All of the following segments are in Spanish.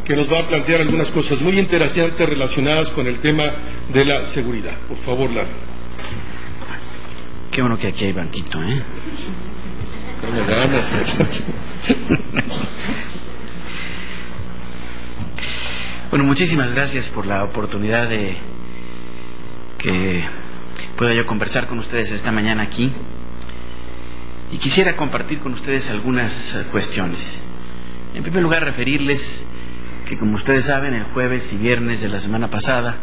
que nos va a plantear algunas cosas muy interesantes relacionadas con el tema de la seguridad. Por favor, Lara. Qué bueno que aquí hay banquito, ¿eh? ¿Cómo ganas? Bueno, muchísimas gracias por la oportunidad de que pueda yo conversar con ustedes esta mañana aquí. Y quisiera compartir con ustedes algunas cuestiones. En primer lugar, referirles que, como ustedes saben, el jueves y viernes de la semana pasada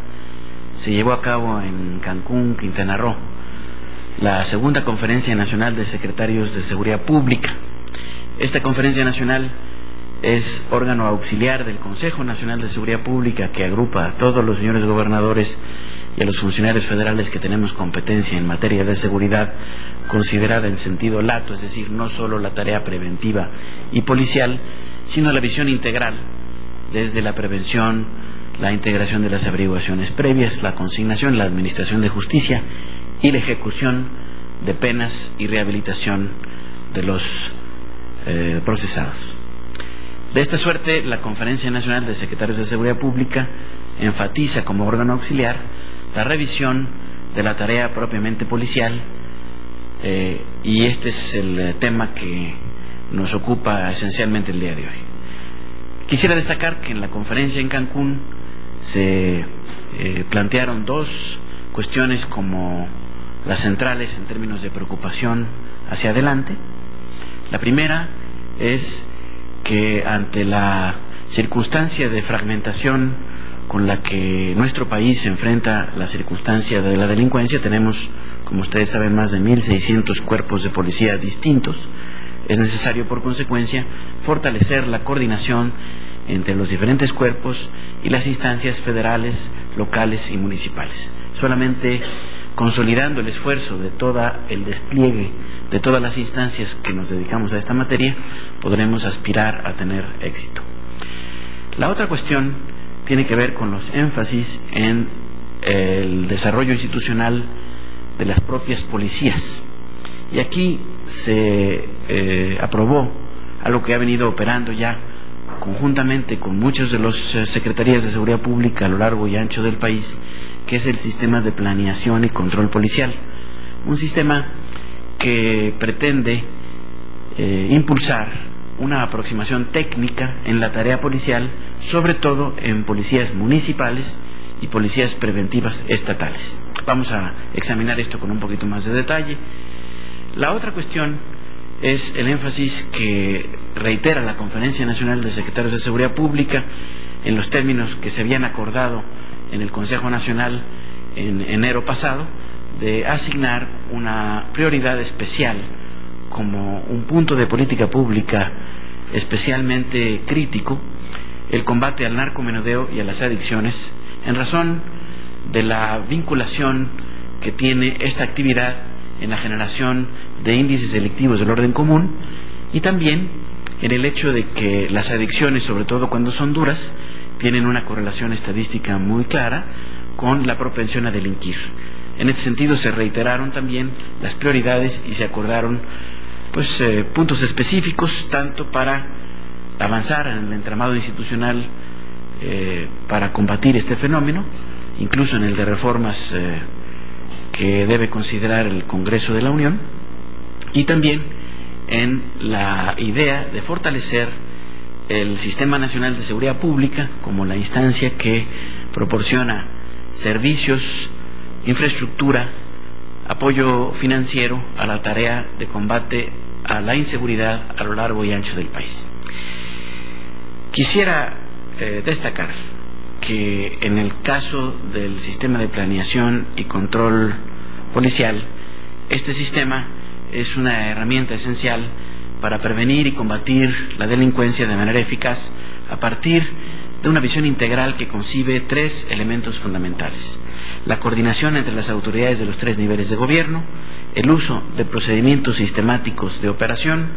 se llevó a cabo en Cancún, Quintana Roo, la segunda Conferencia Nacional de Secretarios de Seguridad Pública. Esta Conferencia Nacional es órgano auxiliar del Consejo Nacional de Seguridad Pública, que agrupa a todos los señores gobernadores y a los funcionarios federales que tenemos competencia en materia de seguridad considerada en sentido lato, es decir, no solo la tarea preventiva y policial, sino la visión integral desde la prevención, la integración de las averiguaciones previas, la consignación, la administración de justicia y la ejecución de penas y rehabilitación de los procesados. De esta suerte, la Conferencia Nacional de Secretarios de Seguridad Pública enfatiza como órgano auxiliar la revisión de la tarea propiamente policial, y este es el tema que nos ocupa esencialmente el día de hoy. Quisiera destacar que en la conferencia en Cancún se plantearon dos cuestiones como las centrales en términos de preocupación hacia adelante. La primera es que ante la circunstancia de fragmentación con la que nuestro país se enfrenta la circunstancia de la delincuencia, tenemos, como ustedes saben, más de 1.600 cuerpos de policía distintos. Es necesario, por consecuencia, fortalecer la coordinación entre los diferentes cuerpos y las instancias federales, locales y municipales. Solamente consolidando el esfuerzo de todo el despliegue de todas las instancias que nos dedicamos a esta materia, podremos aspirar a tener éxito. La otra cuestión tiene que ver con los énfasis en el desarrollo institucional de las propias policías. Y aquí se aprobó algo que ha venido operando ya conjuntamente con muchas de las secretarías de seguridad pública a lo largo y ancho del país, que es el sistema de planeación y control policial. Un sistema que pretende impulsar una aproximación técnica en la tarea policial, sobre todo en policías municipales y policías preventivas estatales. Vamos a examinar esto con un poquito más de detalle. La otra cuestión es el énfasis que reitera la Conferencia Nacional de Secretarios de Seguridad Pública en los términos que se habían acordado en el Consejo Nacional en enero pasado, de asignar una prioridad especial como un punto de política pública especialmente crítico, el combate al narcomenudeo y a las adicciones, en razón de la vinculación que tiene esta actividad en la generación de índices delictivos del orden común, y también en el hecho de que las adicciones, sobre todo cuando son duras, tienen una correlación estadística muy clara con la propensión a delinquir. En este sentido se reiteraron también las prioridades y se acordaron puntos específicos, tanto para avanzar en el entramado institucional para combatir este fenómeno, incluso en el de reformas que debe considerar el Congreso de la Unión, y también en la idea de fortalecer el Sistema Nacional de Seguridad Pública como la instancia que proporciona servicios, infraestructura, apoyo financiero a la tarea de combate a la inseguridad a lo largo y ancho del país. Quisiera destacar que en el caso del sistema de planeación y control policial, este sistema es una herramienta esencial para prevenir y combatir la delincuencia de manera eficaz a partir de una visión integral que concibe tres elementos fundamentales: la coordinación entre las autoridades de los tres niveles de gobierno, el uso de procedimientos sistemáticos de operación,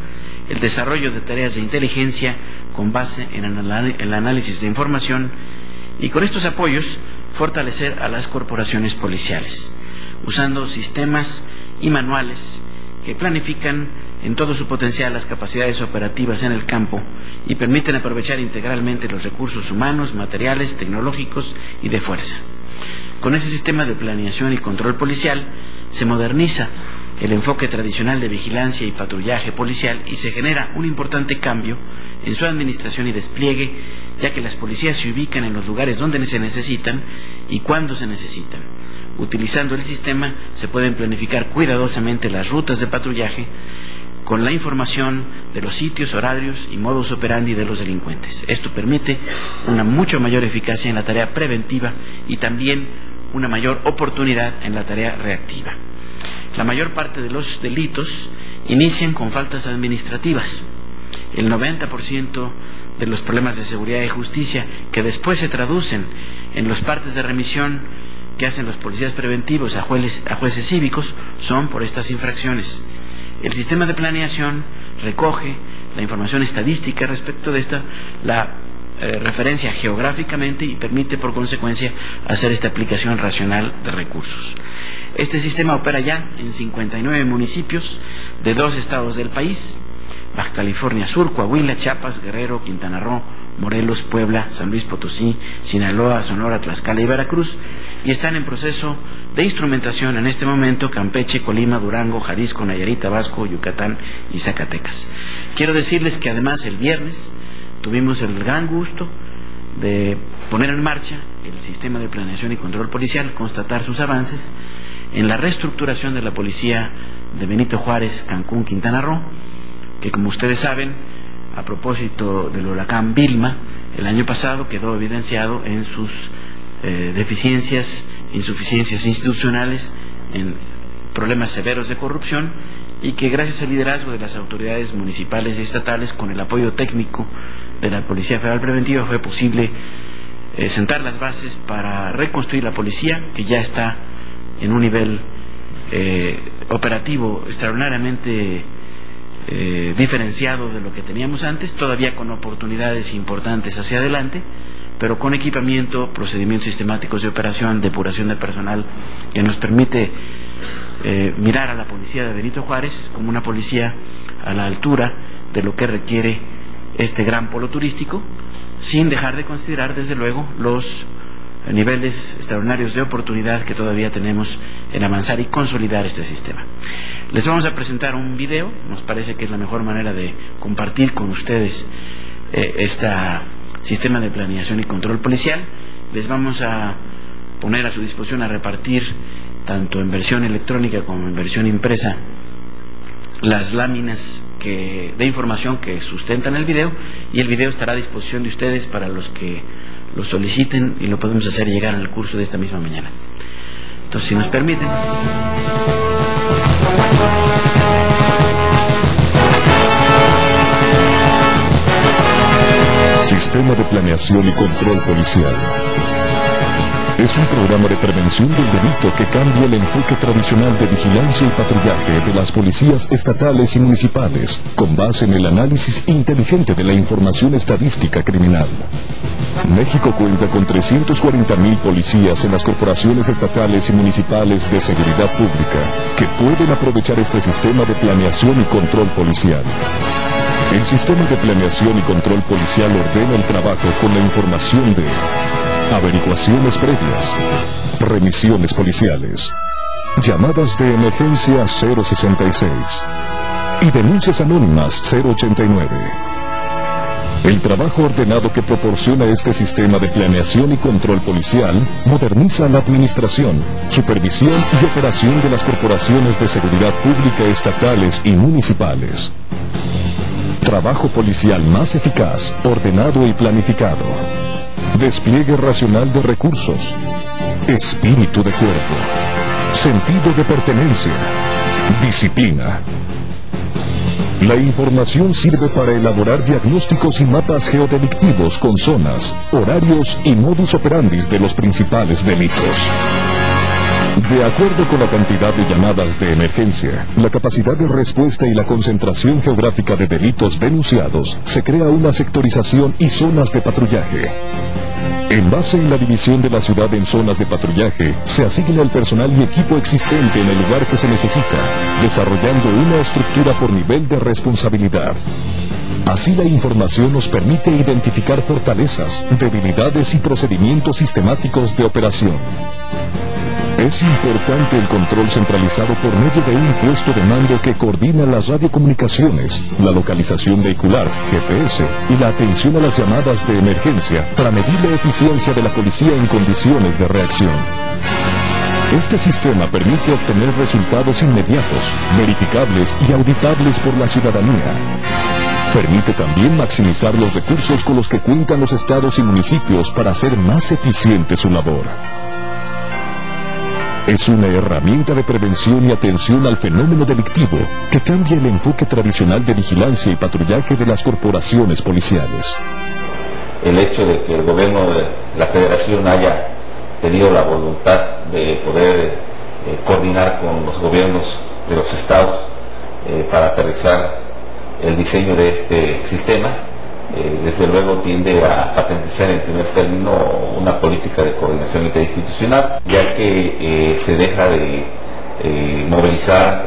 el desarrollo de tareas de inteligencia con base en el análisis de información, y con estos apoyos fortalecer a las corporaciones policiales, usando sistemas y manuales que planifican en todo su potencial las capacidades operativas en el campo y permiten aprovechar integralmente los recursos humanos, materiales, tecnológicos y de fuerza. Con ese sistema de planeación y control policial se moderniza el enfoque tradicional de vigilancia y patrullaje policial y se genera un importante cambio en su administración y despliegue, ya que las policías se ubican en los lugares donde se necesitan y cuando se necesitan. Utilizando el sistema se pueden planificar cuidadosamente las rutas de patrullaje con la información de los sitios, horarios y modus operandi de los delincuentes. Esto permite una mucho mayor eficacia en la tarea preventiva y también una mayor oportunidad en la tarea reactiva. La mayor parte de los delitos inician con faltas administrativas. El 90% de los problemas de seguridad y justicia que después se traducen en los partes de remisión que hacen los policías preventivos a jueces cívicos son por estas infracciones. El sistema de planeación recoge la información estadística respecto de esta, la referencia geográficamente y permite por consecuencia hacer esta aplicación racional de recursos. Este sistema opera ya en 59 municipios de 2 estados del país: Baja California Sur, Coahuila, Chiapas, Guerrero, Quintana Roo, Morelos, Puebla, San Luis Potosí, Sinaloa, Sonora, Tlaxcala y Veracruz, y están en proceso de instrumentación en este momento Campeche, Colima, Durango, Jalisco, Nayarit, Tabasco, Yucatán y Zacatecas. Quiero decirles que además el viernes tuvimos el gran gusto de poner en marcha el sistema de planeación y control policial, constatar sus avances en la reestructuración de la policía de Benito Juárez, Cancún, Quintana Roo, que como ustedes saben, a propósito del huracán Vilma, el año pasado quedó evidenciado en sus deficiencias, insuficiencias institucionales, en problemas severos de corrupción, y que gracias al liderazgo de las autoridades municipales y estatales, con el apoyo técnico de la Policía Federal Preventiva, fue posible sentar las bases para reconstruir la policía, que ya está en un nivel operativo extraordinariamente diferenciado de lo que teníamos antes, todavía con oportunidades importantes hacia adelante, pero con equipamiento, procedimientos sistemáticos de operación, depuración de personal, que nos permite mirar a la policía de Benito Juárez como una policía a la altura de lo que requiere este gran polo turístico, sin dejar de considerar desde luego los niveles extraordinarios de oportunidad que todavía tenemos en avanzar y consolidar este sistema. Les vamos a presentar un video, nos parece que es la mejor manera de compartir con ustedes este sistema de planeación y control policial. Les vamos a poner a su disposición a repartir, tanto en versión electrónica como en versión impresa, las láminas de información que sustentan el video, y el video estará a disposición de ustedes para los que lo soliciten, y lo podemos hacer llegar en el curso de esta misma mañana. Entonces, si nos permiten. Sistema de planeación y control policial. Es un programa de prevención del delito que cambia el enfoque tradicional de vigilancia y patrullaje de las policías estatales y municipales, con base en el análisis inteligente de la información estadística criminal. México cuenta con 340,000 policías en las corporaciones estatales y municipales de seguridad pública, que pueden aprovechar este sistema de planeación y control policial. El sistema de planeación y control policial ordena el trabajo con la información de averiguaciones previas, remisiones policiales, llamadas de emergencia 066 y denuncias anónimas 089. El trabajo ordenado que proporciona este sistema de planeación y control policial moderniza la administración, supervisión y operación de las corporaciones de seguridad pública estatales y municipales. Trabajo policial más eficaz, ordenado y planificado. Despliegue racional de recursos. Espíritu de cuerpo. Sentido de pertenencia. Disciplina. La información sirve para elaborar diagnósticos y mapas geodelictivos con zonas, horarios y modus operandi de los principales delitos. De acuerdo con la cantidad de llamadas de emergencia, la capacidad de respuesta y la concentración geográfica de delitos denunciados, se crea una sectorización y zonas de patrullaje. En base en la división de la ciudad en zonas de patrullaje, se asigna el personal y equipo existente en el lugar que se necesita, desarrollando una estructura por nivel de responsabilidad. Así la información nos permite identificar fortalezas, debilidades y procedimientos sistemáticos de operación. Es importante el control centralizado por medio de un puesto de mando que coordina las radiocomunicaciones, la localización vehicular, GPS y la atención a las llamadas de emergencia para medir la eficiencia de la policía en condiciones de reacción. Este sistema permite obtener resultados inmediatos, verificables y auditables por la ciudadanía. Permite también maximizar los recursos con los que cuentan los estados y municipios para hacer más eficiente su labor. Es una herramienta de prevención y atención al fenómeno delictivo que cambia el enfoque tradicional de vigilancia y patrullaje de las corporaciones policiales. El hecho de que el gobierno de la Federación haya tenido la voluntad de poder coordinar con los gobiernos de los estados para aterrizar el diseño de este sistema, desde luego tiende a patentizar en primer término una política de coordinación interinstitucional, ya que se deja de movilizar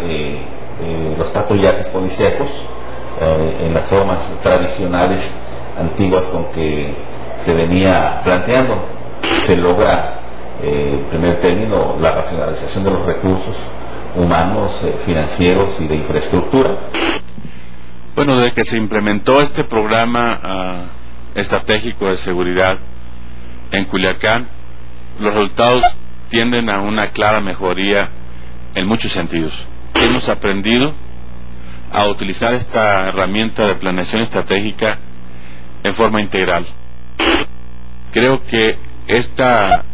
los patrullajes policíacos en las formas tradicionales antiguas con que se venía planteando. Se logra en primer término la racionalización de los recursos humanos, financieros y de infraestructura. Bueno, desde que se implementó este programa estratégico de seguridad en Culiacán, los resultados tienden a una clara mejoría en muchos sentidos. Hemos aprendido a utilizar esta herramienta de planeación estratégica en forma integral. Creo que esta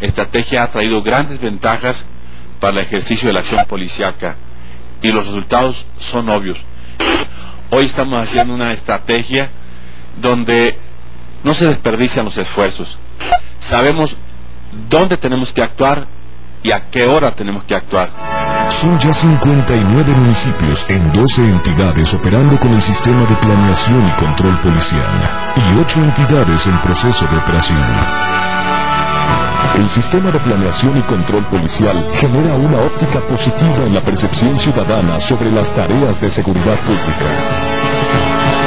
estrategia ha traído grandes ventajas para el ejercicio de la acción policíaca y los resultados son obvios. Hoy estamos haciendo una estrategia donde no se desperdician los esfuerzos. Sabemos dónde tenemos que actuar y a qué hora tenemos que actuar. Son ya 59 municipios en 12 entidades operando con el sistema de planeación y control policial y 8 entidades en proceso de operación. El sistema de planeación y control policial genera una óptica positiva en la percepción ciudadana sobre las tareas de seguridad pública.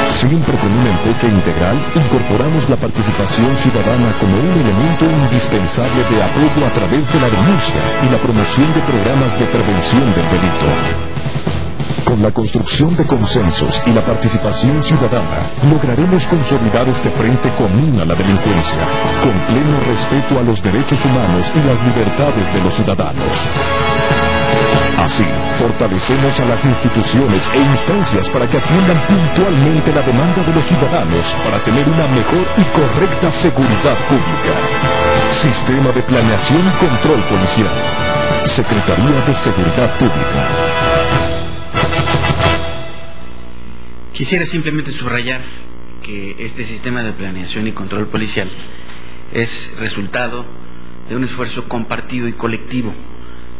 Siempre con un enfoque integral, incorporamos la participación ciudadana como un elemento indispensable de apoyo a través de la denuncia y la promoción de programas de prevención del delito. Con la construcción de consensos y la participación ciudadana, lograremos consolidar este frente común a la delincuencia, con pleno respeto a los derechos humanos y las libertades de los ciudadanos. Así, fortalecemos a las instituciones e instancias para que atiendan puntualmente la demanda de los ciudadanos para tener una mejor y correcta seguridad pública. Sistema de Planeación y Control Policial. Secretaría de Seguridad Pública. Quisiera simplemente subrayar que este sistema de planeación y control policial es resultado de un esfuerzo compartido y colectivo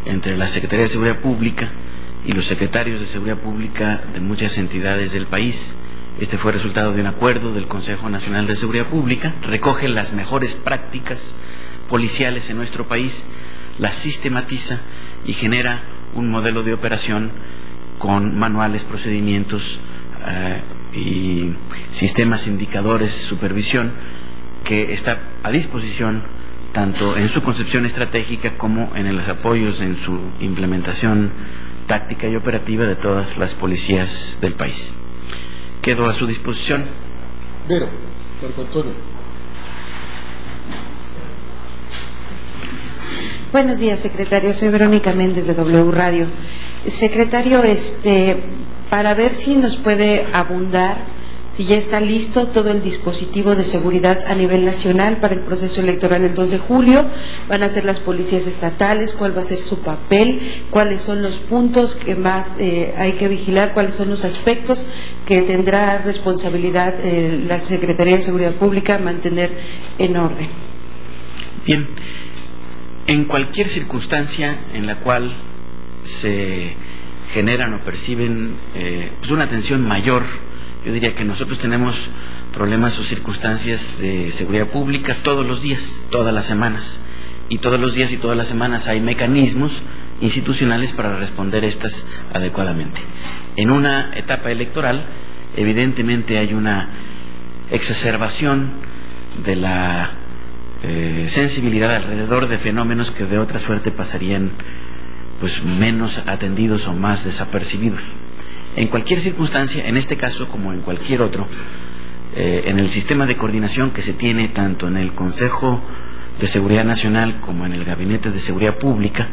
entre la Secretaría de Seguridad Pública y los secretarios de Seguridad Pública de muchas entidades del país. Este fue resultado de un acuerdo del Consejo Nacional de Seguridad Pública, recoge las mejores prácticas policiales en nuestro país, las sistematiza y genera un modelo de operación con manuales, procedimientos y sistemas indicadores, supervisión, que está a disposición tanto en su concepción estratégica como en los apoyos en su implementación táctica y operativa de todas las policías del país. Quedo a su disposición. Vero, Marco Antonio. Buenos días, secretario. Soy Verónica Méndez de W Radio. Secretario, para ver si nos puede abundar, si ya está listo todo el dispositivo de seguridad a nivel nacional para el proceso electoral el 2 de julio, van a ser las policías estatales, cuál va a ser su papel, cuáles son los puntos que más hay que vigilar, cuáles son los aspectos que tendrá responsabilidad la Secretaría de Seguridad Pública mantener en orden. Bien, en cualquier circunstancia en la cual se generan o perciben una atención mayor Yo diría que nosotros tenemos problemas o circunstancias de seguridad pública todos los días, todas las semanas. Y todos los días y todas las semanas hay mecanismos institucionales para responder estas adecuadamente. En una etapa electoral, evidentemente hay una exacerbación de la sensibilidad alrededor de fenómenos que de otra suerte pasarían pues menos atendidos o más desapercibidos. En cualquier circunstancia, en este caso como en cualquier otro, en el sistema de coordinación que se tiene tanto en el Consejo de Seguridad Nacional como en el Gabinete de Seguridad Pública,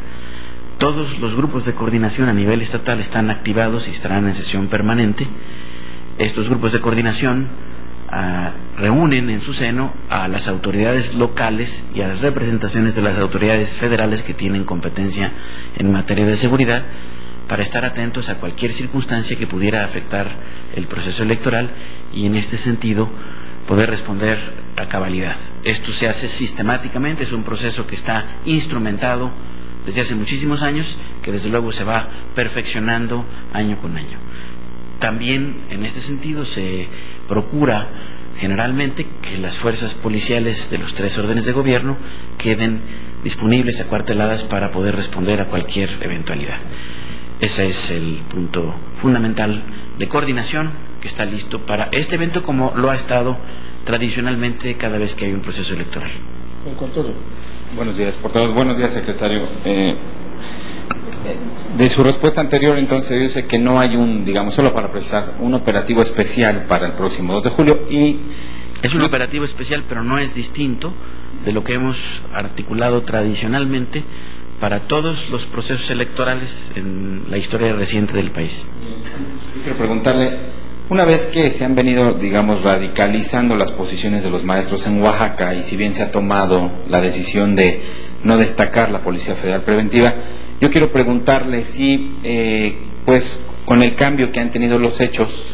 todos los grupos de coordinación a nivel estatal están activados y estarán en sesión permanente. Estos grupos de coordinación reúnen en su seno a las autoridades locales y a las representaciones de las autoridades federales que tienen competencia en materia de seguridad, para estar atentos a cualquier circunstancia que pudiera afectar el proceso electoral y en este sentido poder responder a cabalidad. Esto se hace sistemáticamente, es un proceso que está instrumentado desde hace muchísimos años, que desde luego se va perfeccionando año con año. También en este sentido se procura generalmente que las fuerzas policiales de los 3 órdenes de gobierno queden disponibles, acuarteladas, para poder responder a cualquier eventualidad. Ese es el punto fundamental de coordinación que está listo para este evento, como lo ha estado tradicionalmente cada vez que hay un proceso electoral. Buenos días, portavoz. Buenos días, secretario. De su respuesta anterior, entonces, dice que no hay solo para precisar, un operativo especial para el próximo 2 de julio. Y es un operativo especial, pero no es distinto de lo que hemos articulado tradicionalmente para todos los procesos electorales en la historia reciente del país. Quiero preguntarle, una vez que se han venido, radicalizando las posiciones de los maestros en Oaxaca, y si bien se ha tomado la decisión de no destacar la Policía Federal Preventiva, yo quiero preguntarle si, con el cambio que han tenido los hechos,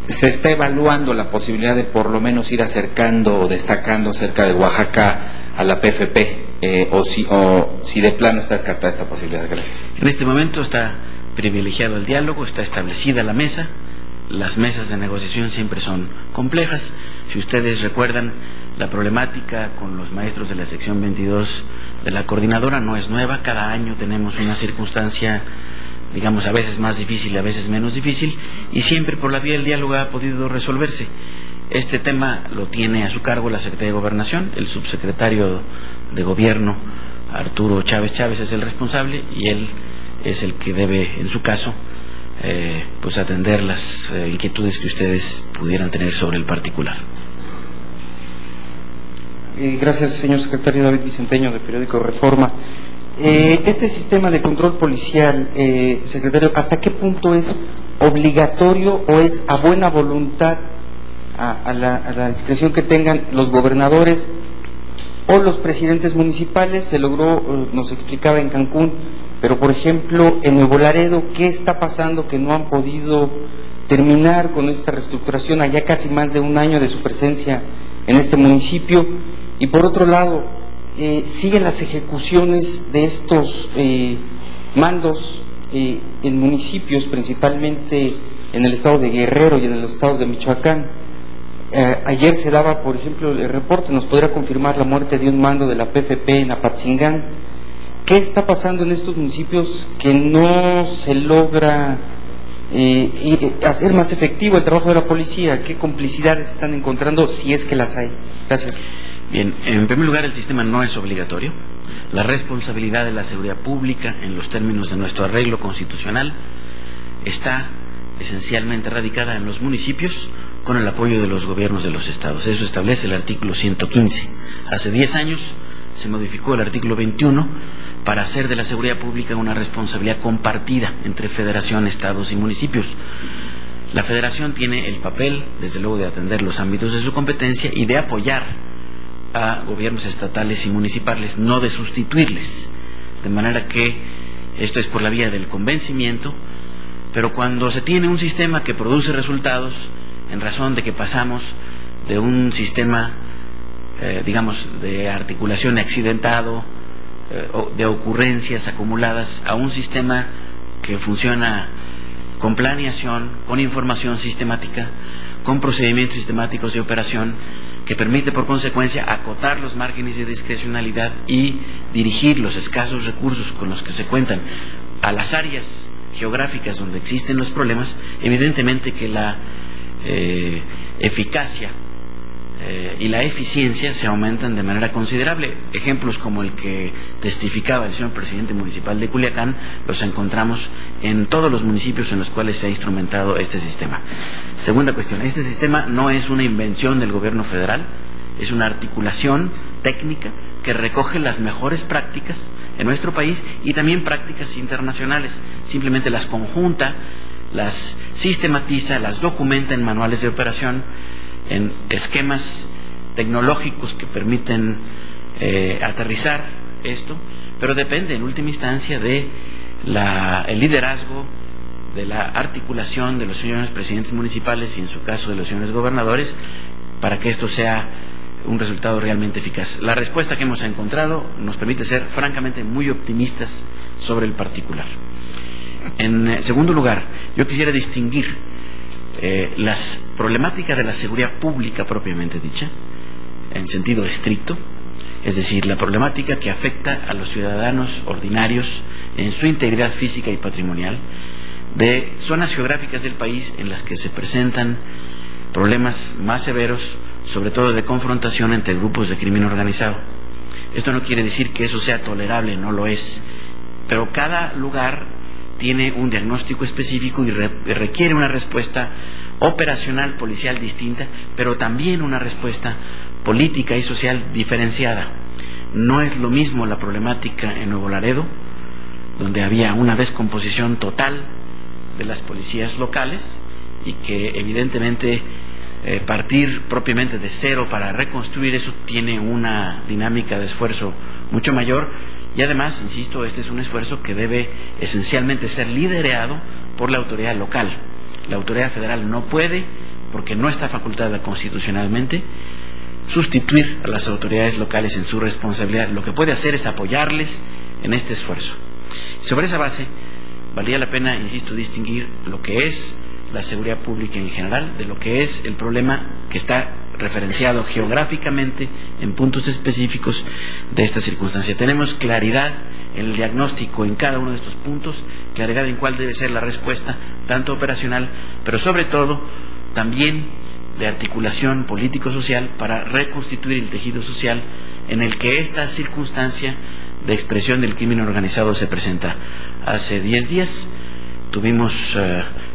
se está evaluando la posibilidad de por lo menos ir acercando o destacando cerca de Oaxaca a la PFP, o si de plano está descartada esta posibilidad. Gracias. En este momento está privilegiado el diálogo, está establecida la mesa. Las mesas de negociación siempre son complejas. Si ustedes recuerdan, la problemática con los maestros de la sección 22 de la coordinadora no es nueva. Cada año tenemos una circunstancia, a veces más difícil, a veces menos difícil, y siempre por la vía del diálogo ha podido resolverse. Este tema lo tiene a su cargo la Secretaría de Gobernación. El subsecretario de Gobierno, Arturo Chávez es el responsable, y él es el que debe, en su caso, atender las inquietudes que ustedes pudieran tener sobre el particular. Gracias, señor secretario. David Vicenteño, de Periódico Reforma. Este sistema de control policial, secretario, ¿hasta qué punto es obligatorio o es a buena voluntad, a la discreción que tengan los gobernadores o los presidentes municipales? Se logró, nos explicaba en Cancún, pero por ejemplo en Nuevo Laredo, ¿qué está pasando que no han podido terminar con esta reestructuración allá casi más de un año de su presencia en este municipio? Y por otro lado, siguen las ejecuciones de estos mandos en municipios, principalmente en el estado de Guerrero y en los estados de Michoacán. Ayer se daba, por ejemplo, el reporte, nos podría confirmar la muerte de un mando de la PFP en Apatzingán. ¿Qué está pasando en estos municipios que no se logra hacer más efectivo el trabajo de la policía? ¿Qué complicidades están encontrando, si es que las hay? Gracias. Bien, en primer lugar, el sistema no es obligatorio. La responsabilidad de la seguridad pública, en los términos de nuestro arreglo constitucional, está esencialmente radicada en los municipios, con el apoyo de los gobiernos de los estados. Eso establece el artículo 115. Hace 10 años se modificó el artículo 21 para hacer de la seguridad pública una responsabilidad compartida entre federación, estados y municipios. La federación tiene el papel, desde luego, de atender los ámbitos de su competencia y de apoyar a gobiernos estatales y municipales, no de sustituirles. De manera que esto es por la vía del convencimiento, pero cuando se tiene un sistema que produce resultados, en razón de que pasamos de un sistema, de articulación accidentado, de ocurrencias acumuladas, a un sistema que funciona con planeación, con información sistemática, con procedimientos sistemáticos de operación, que permite por consecuencia acotar los márgenes de discrecionalidad y dirigir los escasos recursos con los que se cuentan a las áreas geográficas donde existen los problemas. Evidentemente que la eficacia y la eficiencia se aumentan de manera considerable. Ejemplos como el que testificaba el señor presidente municipal de Culiacán los encontramos en todos los municipios en los cuales se ha instrumentado este sistema. Segunda cuestión, este sistema no es una invención del gobierno federal, es una articulación técnica que recoge las mejores prácticas en nuestro país y también prácticas internacionales. Simplemente las conjunta, las sistematiza, las documenta en manuales de operación, en esquemas tecnológicos que permiten aterrizar esto, pero depende en última instancia de el liderazgo, de la articulación de los señores presidentes municipales y en su caso de los señores gobernadores, para que esto sea un resultado realmente eficaz. La respuesta que hemos encontrado nos permite ser francamente muy optimistas sobre el particular. En segundo lugar, yo quisiera distinguir las problemáticas de la seguridad pública propiamente dicha, en sentido estricto, es decir, la problemática que afecta a los ciudadanos ordinarios en su integridad física y patrimonial, de zonas geográficas del país en las que se presentan problemas más severos, sobre todo de confrontación entre grupos de crimen organizado. Esto no quiere decir que eso sea tolerable, no lo es, pero cada lugar tiene un diagnóstico específico y requiere una respuesta operacional policial distinta, pero también una respuesta política y social diferenciada. No es lo mismo la problemática en Nuevo Laredo, donde había una descomposición total de las policías locales y que evidentemente partir propiamente de cero para reconstruir eso tiene una dinámica de esfuerzo mucho mayor. Y además, insisto, este es un esfuerzo que debe esencialmente ser liderado por la autoridad local. La autoridad federal no puede, porque no está facultada constitucionalmente, sustituir a las autoridades locales en su responsabilidad. Lo que puede hacer es apoyarles en este esfuerzo. Sobre esa base, valía la pena, insisto, distinguir lo que es la seguridad pública en general de lo que es el problema que está referenciado geográficamente en puntos específicos de esta circunstancia. Tenemos claridad en el diagnóstico en cada uno de estos puntos, claridad en cuál debe ser la respuesta, tanto operacional, pero sobre todo también de articulación político-social para reconstituir el tejido social en el que esta circunstancia de expresión del crimen organizado se presenta. Hace 10 días tuvimos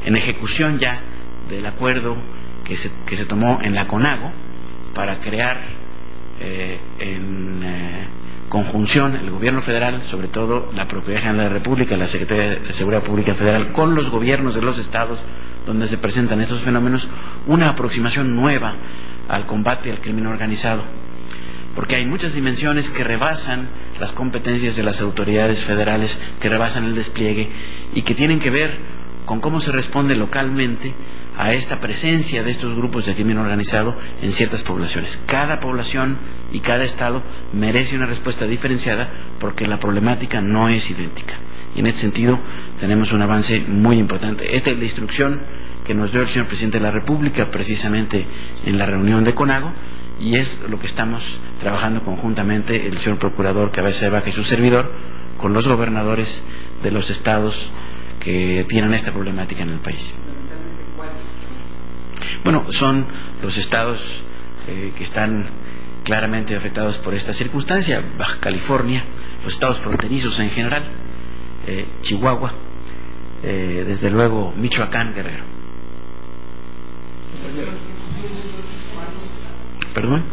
en ejecución ya del acuerdo que se tomó en la CONAGO para crear en conjunción el gobierno federal, sobre todo la Procuraduría General de la República, la Secretaría de Seguridad Pública Federal, con los gobiernos de los estados donde se presentan estos fenómenos, una aproximación nueva al combate al crimen organizado, porque hay muchas dimensiones que rebasan las competencias de las autoridades federales, que rebasan el despliegue y que tienen que ver con cómo se responde localmente a esta presencia de estos grupos de crimen organizado en ciertas poblaciones. Cada población y cada estado merece una respuesta diferenciada porque la problemática no es idéntica. Y en ese sentido tenemos un avance muy importante. Esta es la instrucción que nos dio el señor presidente de la República precisamente en la reunión de CONAGO, y es lo que estamos trabajando conjuntamente el señor procurador Cabeza de Vaca y su servidor con los gobernadores de los estados que tienen esta problemática en el país. Bueno, son los estados que están claramente afectados por esta circunstancia: Baja California, los estados fronterizos en general, Chihuahua, desde luego Michoacán, Guerrero. ¿Perdón?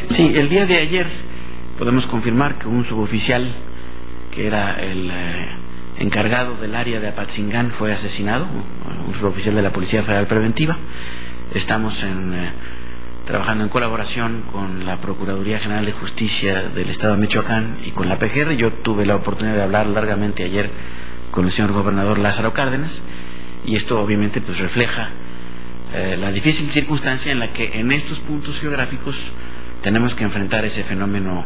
Sí, el día de ayer podemos confirmar que un suboficial que era el encargado del área de Apatzingán fue asesinado, un suboficial de la Policía Federal Preventiva. Estamos trabajando en colaboración con la Procuraduría General de Justicia del Estado de Michoacán y con la PGR. Yo tuve la oportunidad de hablar largamente ayer con el señor gobernador Lázaro Cárdenas, y esto obviamente pues refleja la difícil circunstancia en la que en estos puntos geográficos tenemos que enfrentar ese fenómeno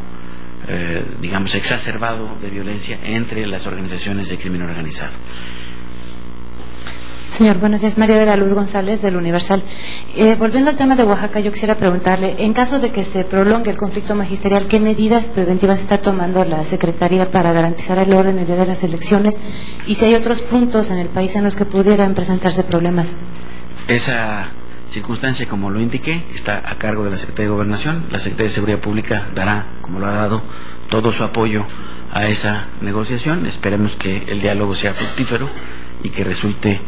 digamos exacerbado de violencia entre las organizaciones de crimen organizado. Señor, buenos días. María de la Luz González, del Universal. Volviendo al tema de Oaxaca, yo quisiera preguntarle, en caso de que se prolongue el conflicto magisterial, ¿qué medidas preventivas está tomando la Secretaría para garantizar el orden el día de las elecciones? Y si hay otros puntos en el país en los que pudieran presentarse problemas. Esa circunstancia, como lo indiqué, está a cargo de la Secretaría de Gobernación. La Secretaría de Seguridad Pública dará, como lo ha dado, todo su apoyo a esa negociación. Esperemos que el diálogo sea fructífero y que resulte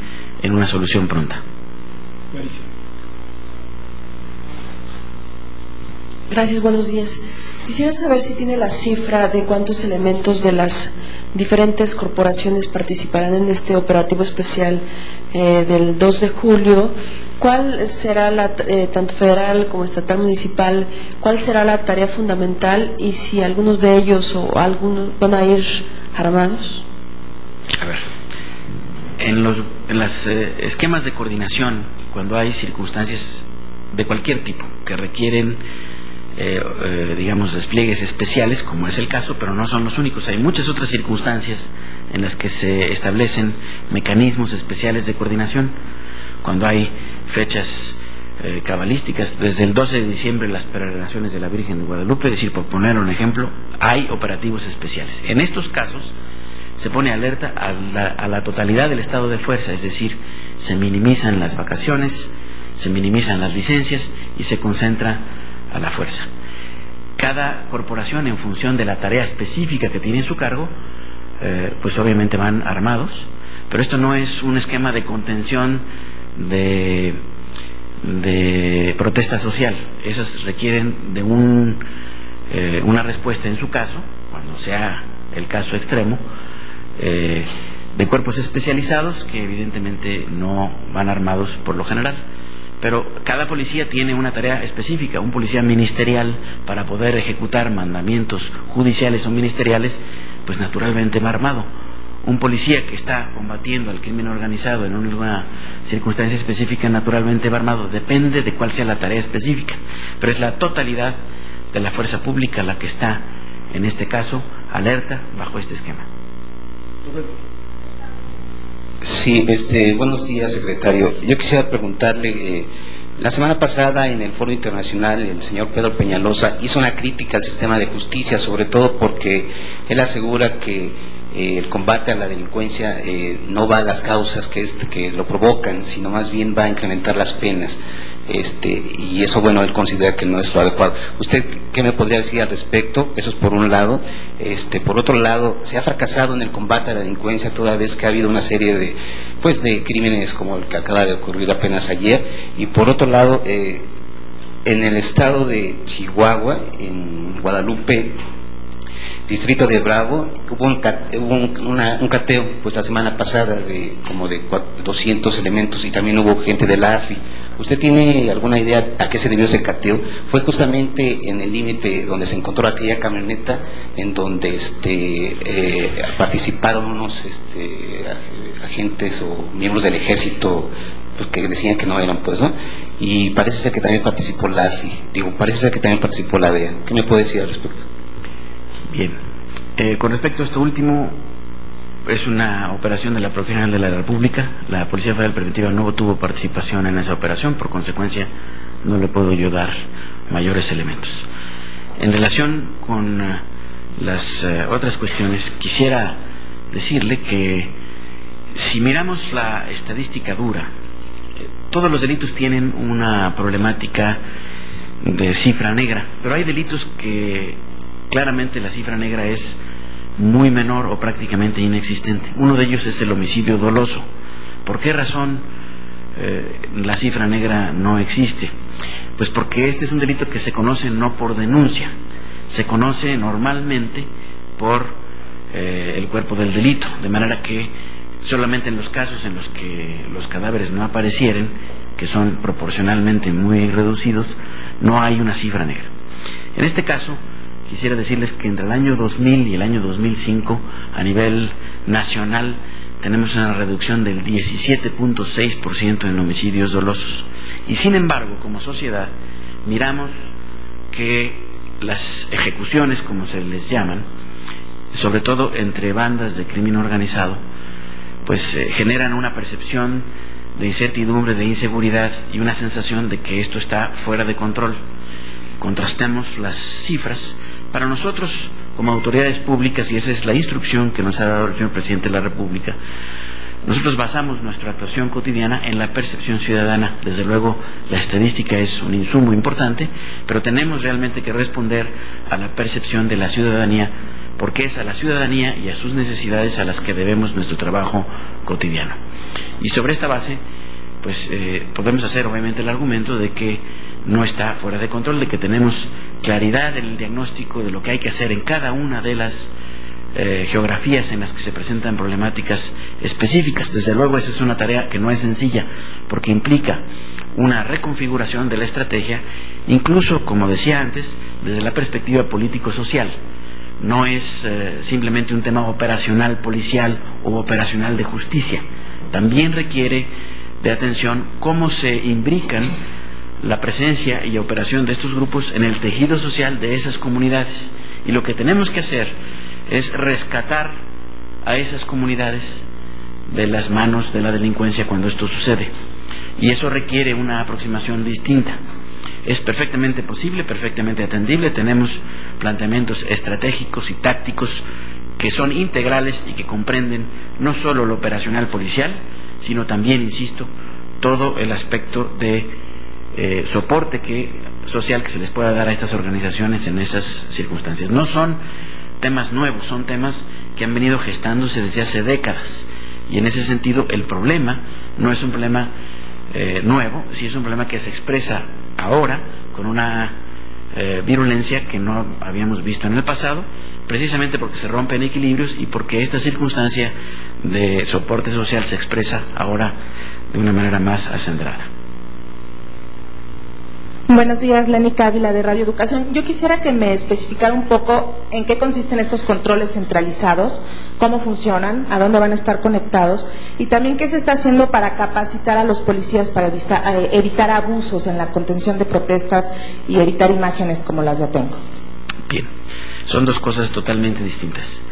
en una solución pronta. Gracias, buenos días. Quisiera saber si tiene la cifra de cuántos elementos de las diferentes corporaciones participarán en este operativo especial del 2 de julio. ¿Cuál será, tanto federal como estatal, municipal, cuál será la tarea fundamental y si algunos de ellos o algunos van a ir armados? A ver, en los esquemas de coordinación, cuando hay circunstancias de cualquier tipo que requieren digamos, despliegues especiales, como es el caso, pero no son los únicos. Hay muchas otras circunstancias en las que se establecen mecanismos especiales de coordinación. Cuando hay fechas cabalísticas, desde el 12 de diciembre las peregrinaciones de la Virgen de Guadalupe, es decir, por poner un ejemplo, hay operativos especiales. En estos casos se pone alerta a la totalidad del estado de fuerza, es decir, se minimizan las vacaciones, se minimizan las licencias y se concentra a la fuerza. Cada corporación, en función de la tarea específica que tiene en su cargo, pues obviamente van armados, pero esto no es un esquema de contención de protesta social. Esas requieren de una respuesta, en su caso, cuando sea el caso extremo, de cuerpos especializados que evidentemente no van armados por lo general. Pero cada policía tiene una tarea específica. Un policía ministerial, para poder ejecutar mandamientos judiciales o ministeriales, pues naturalmente va armado. Un policía que está combatiendo al crimen organizado en una circunstancia específica, naturalmente va armado. Depende de cuál sea la tarea específica, pero es la totalidad de la fuerza pública la que está, en este caso, alerta bajo este esquema. Sí, buenos días, secretario. Yo quisiera preguntarle, la semana pasada en el Foro Internacional el señor Pedro Peñalosa hizo una crítica al sistema de justicia, sobre todo porque él asegura que el combate a la delincuencia no va a las causas que lo provocan, sino más bien va a incrementar las penas. Y eso, bueno, él considera que no es lo adecuado. ¿Usted qué me podría decir al respecto? Eso es por un lado. Por otro lado, se ha fracasado en el combate a la delincuencia toda vez que ha habido una serie de crímenes como el que acaba de ocurrir apenas ayer. Y por otro lado, en el estado de Chihuahua, en Guadalupe, distrito de Bravo, hubo un cateo pues la semana pasada de 200 elementos y también hubo gente de la AFI. ¿Usted tiene alguna idea a qué se debió ese cateo? Fue justamente en el límite donde se encontró aquella camioneta en donde participaron unos agentes o miembros del ejército, pues, que decían que no eran, pues, ¿no? Y parece ser que también participó la AFI, parece ser que también participó la DEA. ¿Qué me puede decir al respecto? Bien, con respecto a esto último, es una operación de la Procuraduría General de la República. La Policía Federal Preventiva no tuvo participación en esa operación, por consecuencia no le puedo yo dar mayores elementos. En relación con las otras cuestiones, quisiera decirle que si miramos la estadística dura, todos los delitos tienen una problemática de cifra negra, pero hay delitos que claramente la cifra negra es muy menor o prácticamente inexistente. Uno de ellos es el homicidio doloso. ¿Por qué razón la cifra negra no existe? Pues porque este es un delito que se conoce no por denuncia, se conoce normalmente por el cuerpo del delito, de manera que solamente en los casos en los que los cadáveres no aparecieren, que son proporcionalmente muy reducidos, no hay una cifra negra. En este caso, quisiera decirles que entre el año 2000 y el año 2005, a nivel nacional, tenemos una reducción del 17.6% en homicidios dolosos. Y sin embargo, como sociedad, miramos que las ejecuciones, como se les llaman, sobre todo entre bandas de crimen organizado, pues generan una percepción de incertidumbre, de inseguridad y una sensación de que esto está fuera de control. Contrastemos las cifras. Para nosotros, como autoridades públicas, y esa es la instrucción que nos ha dado el señor Presidente de la República, nosotros basamos nuestra actuación cotidiana en la percepción ciudadana. Desde luego, la estadística es un insumo importante, pero tenemos realmente que responder a la percepción de la ciudadanía, porque es a la ciudadanía y a sus necesidades a las que debemos nuestro trabajo cotidiano. Y sobre esta base, pues podemos hacer obviamente el argumento de que no está fuera de control, de que tenemos claridad en el diagnóstico de lo que hay que hacer en cada una de las geografías en las que se presentan problemáticas específicas. Desde luego, esa es una tarea que no es sencilla, porque implica una reconfiguración de la estrategia, incluso, como decía antes, desde la perspectiva político-social. No es simplemente un tema operacional policial o operacional de justicia. También requiere de atención cómo se imbrican la presencia y operación de estos grupos en el tejido social de esas comunidades. Y lo que tenemos que hacer es rescatar a esas comunidades de las manos de la delincuencia cuando esto sucede. Y eso requiere una aproximación distinta. Es perfectamente posible, perfectamente atendible. Tenemos planteamientos estratégicos y tácticos que son integrales y que comprenden no solo lo operacional policial, sino también, insisto, todo el aspecto de soporte social que se les pueda dar a estas organizaciones en esas circunstancias. No son temas nuevos, son temas que han venido gestándose desde hace décadas, y en ese sentido el problema no es un problema nuevo, sí es un problema que se expresa ahora con una virulencia que no habíamos visto en el pasado, precisamente porque se rompen equilibrios y porque esta circunstancia de soporte social se expresa ahora de una manera más acendrada. Buenos días, Lenny Cávila de Radio Educación. Yo quisiera que me especificara un poco en qué consisten estos controles centralizados, cómo funcionan, a dónde van a estar conectados y también qué se está haciendo para capacitar a los policías para evitar abusos en la contención de protestas y evitar imágenes como las de Atenco. Bien, son dos cosas totalmente distintas.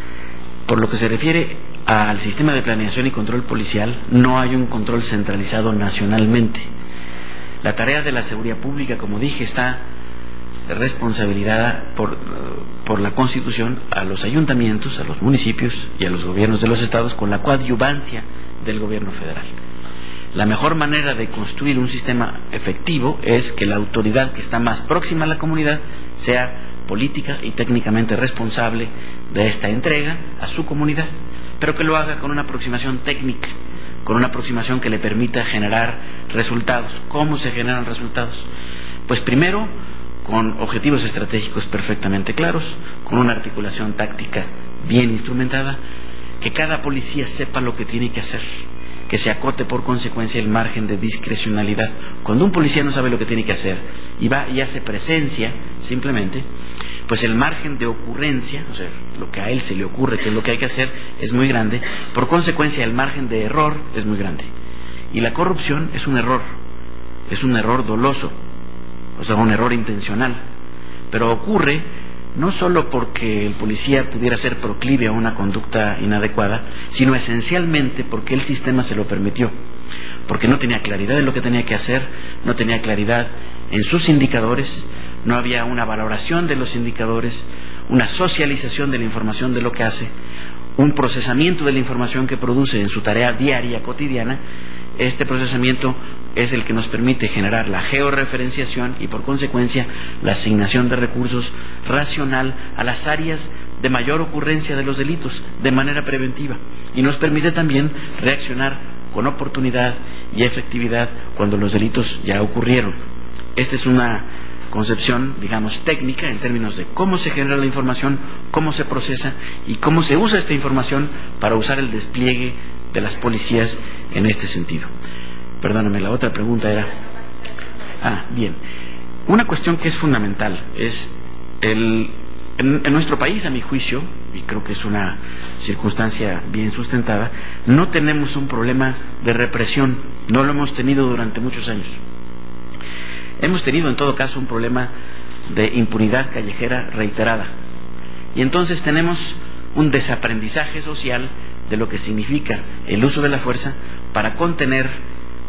Por lo que se refiere al sistema de planeación y control policial, no hay un control centralizado nacionalmente. La tarea de la seguridad pública, como dije, está responsabilizada por la Constitución a los ayuntamientos, a los municipios y a los gobiernos de los estados, con la coadyuvancia del gobierno federal. La mejor manera de construir un sistema efectivo es que la autoridad que está más próxima a la comunidad sea política y técnicamente responsable de esta entrega a su comunidad, pero que lo haga con una aproximación técnica, con una aproximación que le permita generar resultados. ¿Cómo se generan resultados? Pues primero, con objetivos estratégicos perfectamente claros, con una articulación táctica bien instrumentada, que cada policía sepa lo que tiene que hacer, que se acote por consecuencia el margen de discrecionalidad. Cuando un policía no sabe lo que tiene que hacer y va y hace presencia simplemente, pues el margen de ocurrencia, o sea, lo que a él se le ocurre que es lo que hay que hacer, es muy grande. Por consecuencia, el margen de error es muy grande. Y la corrupción es un error doloso, o sea, un error intencional. Pero ocurre no solo porque el policía pudiera ser proclive a una conducta inadecuada, sino esencialmente porque el sistema se lo permitió. Porque no tenía claridad de lo que tenía que hacer, no tenía claridad en sus indicadores, no había una valoración de los indicadores, una socialización de la información de lo que hace, un procesamiento de la información que produce en su tarea diaria, cotidiana. Este procesamiento es el que nos permite generar la georreferenciación y por consecuencia la asignación de recursos racional a las áreas de mayor ocurrencia de los delitos de manera preventiva, y nos permite también reaccionar con oportunidad y efectividad cuando los delitos ya ocurrieron. Esta es una concepción, digamos, técnica en términos de cómo se genera la información, cómo se procesa y cómo se usa esta información para usar el despliegue de las policías en este sentido. Perdóname, la otra pregunta era... bien. Una cuestión que es fundamental es en nuestro país, a mi juicio, y creo que es una circunstancia bien sustentada, no tenemos un problema de represión, no lo hemos tenido durante muchos años. Hemos tenido en todo caso un problema de impunidad callejera reiterada, y entonces tenemos un desaprendizaje social de lo que significa el uso de la fuerza para contener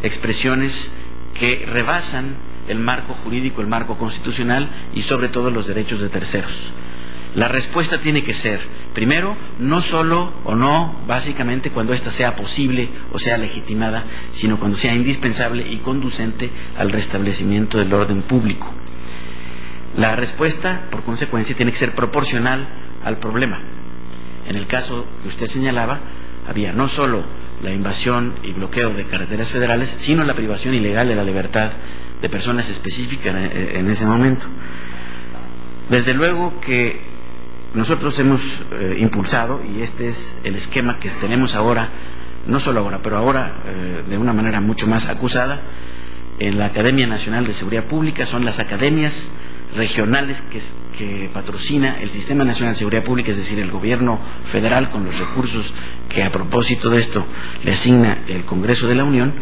expresiones que rebasan el marco jurídico, el marco constitucional y sobre todo los derechos de terceros. La respuesta tiene que ser, primero, no solo o no básicamente cuando ésta sea posible o sea legitimada, sino cuando sea indispensable y conducente al restablecimiento del orden público. La respuesta, por consecuencia, tiene que ser proporcional al problema. En el caso que usted señalaba, había no solo la invasión y bloqueo de carreteras federales, sino la privación ilegal de la libertad de personas específicas en ese momento. Desde luego que nosotros hemos impulsado, y este es el esquema que tenemos ahora, no solo ahora, pero ahora de una manera mucho más acusada, en la Academia Nacional de Seguridad Pública, son las academias regionales que patrocina el Sistema Nacional de Seguridad Pública, es decir, el gobierno federal, con los recursos que a propósito de esto le asigna el Congreso de la Unión,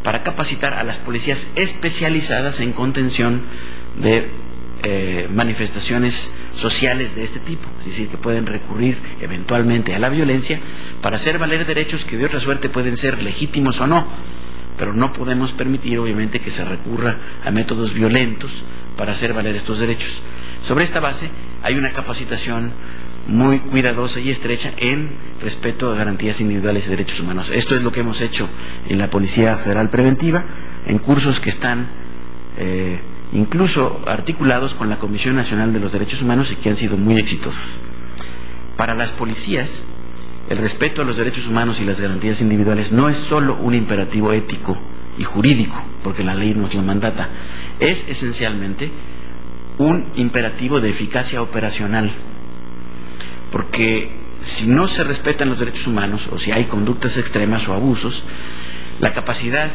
para capacitar a las policías especializadas en contención de manifestaciones sociales de este tipo, es decir, que pueden recurrir eventualmente a la violencia para hacer valer derechos que de otra suerte pueden ser legítimos o no, pero no podemos permitir obviamente que se recurra a métodos violentos para hacer valer estos derechos. Sobre esta base hay una capacitación muy cuidadosa y estrecha en respeto a garantías individuales y derechos humanos. Esto es lo que hemos hecho en la Policía Federal Preventiva, en cursos que están incluso articulados con la Comisión Nacional de los Derechos Humanos y que han sido muy exitosos. Para las policías, el respeto a los derechos humanos y las garantías individuales no es solo un imperativo ético y jurídico, porque la ley nos lo mandata, es esencialmente un imperativo de eficacia operacional, porque si no se respetan los derechos humanos o si hay conductas extremas o abusos, la capacidad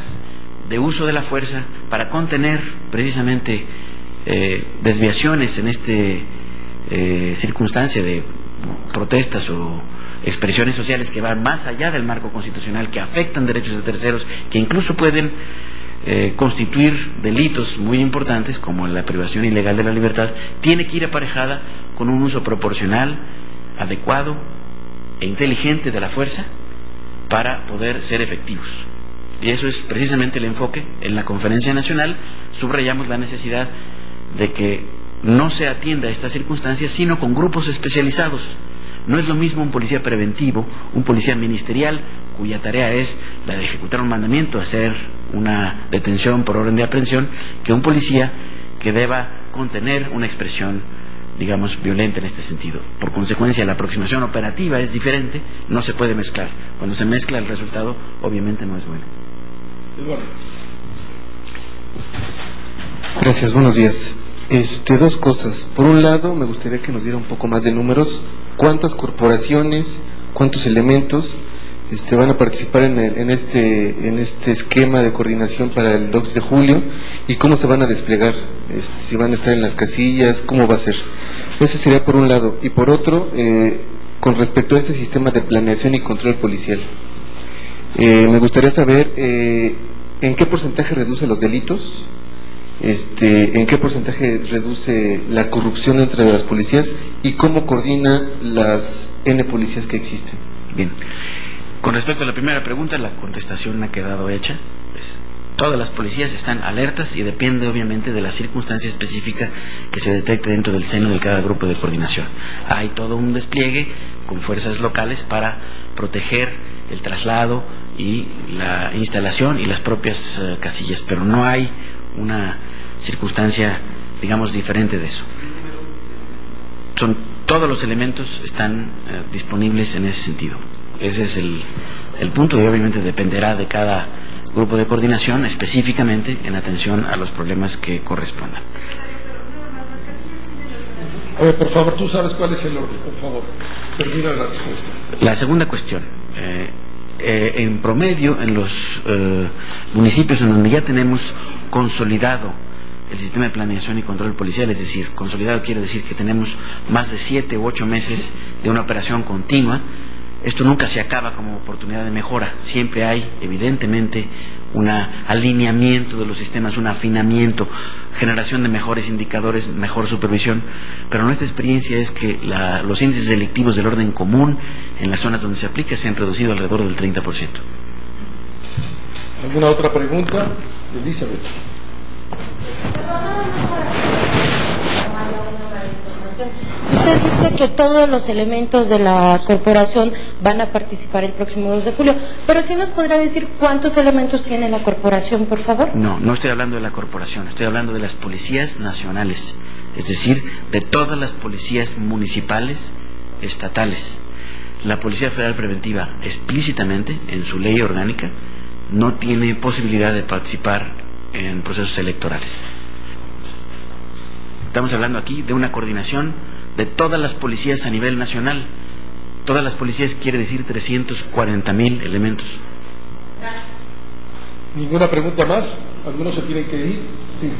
de uso de la fuerza para contener precisamente desviaciones en esta circunstancia de protestas o expresiones sociales que van más allá del marco constitucional, que afectan derechos de terceros, que incluso pueden constituir delitos muy importantes como la privación ilegal de la libertad, tiene que ir aparejada con un uso proporcional, adecuado e inteligente de la fuerza para poder ser efectivos. Y eso es precisamente el enfoque. En la Conferencia Nacional subrayamos la necesidad de que no se atienda a estas circunstancias, sino con grupos especializados. No es lo mismo un policía preventivo, un policía ministerial, cuya tarea es la de ejecutar un mandamiento, hacer una detención por orden de aprehensión, que un policía que deba contener una expresión, digamos, violenta en este sentido. Por consecuencia, la aproximación operativa es diferente, no se puede mezclar. Cuando se mezcla, el resultado obviamente no es bueno. Gracias, buenos días. Dos cosas. Por un lado, me gustaría que nos diera un poco más de números. ¿Cuántas corporaciones, cuántos elementos van a participar en este esquema de coordinación para el 2 de julio y cómo se van a desplegar? Si van a estar en las casillas, ¿cómo va a ser? Ese sería por un lado. Y por otro, con respecto a este sistema de planeación y control policial, me gustaría saber en qué porcentaje reduce los delitos, en qué porcentaje reduce la corrupción entre las policías y cómo coordina las N policías que existen. Bien, con respecto a la primera pregunta, la contestación ha quedado hecha. Todas las policías están alertas y depende obviamente de la circunstancia específica que se detecte dentro del seno de cada grupo de coordinación. Hay todo un despliegue con fuerzas locales para proteger el traslado y la instalación y las propias casillas, pero no hay una circunstancia, digamos, diferente de eso. Todos los elementos están disponibles en ese sentido. Ese es el punto y obviamente dependerá de cada grupo de coordinación específicamente en atención a los problemas que correspondan. A ver, por favor, tú sabes cuál es el orden, por favor. Termina la respuesta. La segunda cuestión. En promedio, en los municipios en donde ya tenemos consolidado el sistema de planeación y control policial, es decir, consolidado quiero decir que tenemos más de 7 u 8 meses de una operación continua, Esto nunca se acaba como oportunidad de mejora, siempre hay evidentemente un alineamiento de los sistemas, un afinamiento, generación de mejores indicadores, mejor supervisión, pero nuestra experiencia es que los índices delictivos del orden común en las zonas donde se aplica se han reducido alrededor del 30%. ¿Alguna otra pregunta? Elizabeth. Usted dice que todos los elementos de la corporación van a participar el próximo 2 de julio, pero ¿sí nos podrá decir cuántos elementos tiene la corporación, por favor? No estoy hablando de la corporación, estoy hablando de las policías nacionales, es decir, de todas las policías municipales, estatales. La Policía Federal Preventiva, explícitamente, en su ley orgánica, no tiene posibilidad de participar en procesos electorales. Estamos hablando aquí de una coordinación de todas las policías a nivel nacional. Todas las policías quiere decir 340,000 elementos. ¿Ninguna pregunta más? ¿Algunos se tienen que ir? Sí.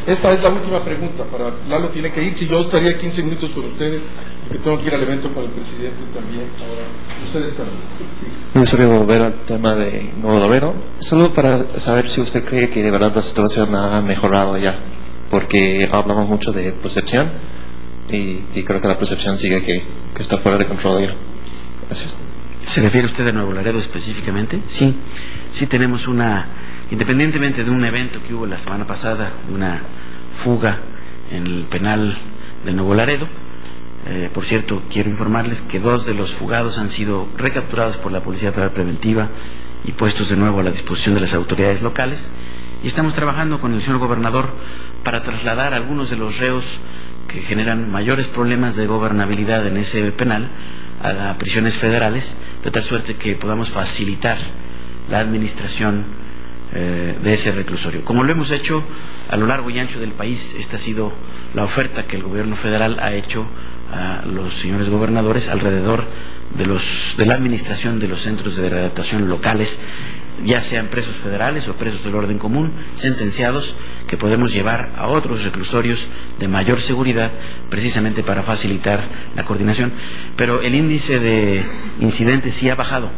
Esta es la última pregunta. Para Lalo tiene que ir. Si yo estaría 15 minutos con ustedes, porque tengo que ir al evento con el presidente también. Ahora, ustedes también. Sí. Me gustaría volver al tema de Nuevo Laredo, solo para saber si usted cree que de verdad la situación ha mejorado ya, porque hablamos mucho de percepción y creo que la percepción sigue que está fuera de control ya. Gracias. ¿Se refiere usted a Nuevo Laredo específicamente? Sí tenemos independientemente de un evento que hubo la semana pasada, una fuga en el penal de Nuevo Laredo. Por cierto, quiero informarles que 2 de los fugados han sido recapturados por la Policía Federal Preventiva y puestos de nuevo a la disposición de las autoridades locales. Y estamos trabajando con el señor gobernador para trasladar a algunos de los reos que generan mayores problemas de gobernabilidad en ese penal a prisiones federales, de tal suerte que podamos facilitar la administración de ese reclusorio. Como lo hemos hecho a lo largo y ancho del país, esta ha sido la oferta que el gobierno federal ha hecho a los señores gobernadores alrededor de la administración de los centros de readaptación locales, ya sean presos federales o presos del orden común, sentenciados, que podemos llevar a otros reclusorios de mayor seguridad, precisamente para facilitar la coordinación. Pero el índice de incidentes sí ha bajado.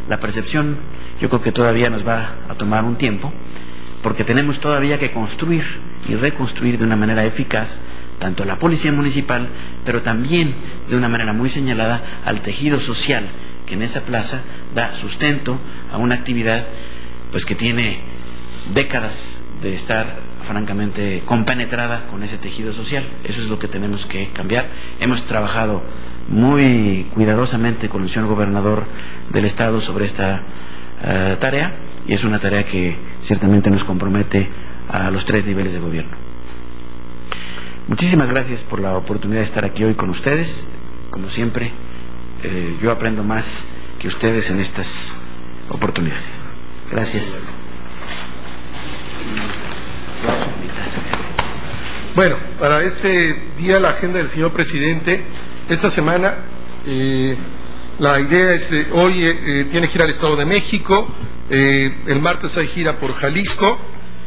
La percepción, yo creo que todavía nos va a tomar un tiempo, porque tenemos todavía que construir y reconstruir de una manera eficaz tanto la policía municipal, pero también de una manera muy señalada al tejido social que en esa plaza da sustento a una actividad pues que tiene décadas de estar francamente compenetrada con ese tejido social. Eso es lo que tenemos que cambiar. Hemos trabajado muy cuidadosamente con el señor gobernador del estado sobre esta tarea, y es una tarea que ciertamente nos compromete a los 3 niveles de gobierno. Muchísimas gracias por la oportunidad de estar aquí hoy con ustedes. Como siempre, yo aprendo más que ustedes en estas oportunidades. Gracias. Bueno, para este día la agenda del señor presidente, esta semana la idea es, hoy tiene gira al Estado de México, el martes hay gira por Jalisco,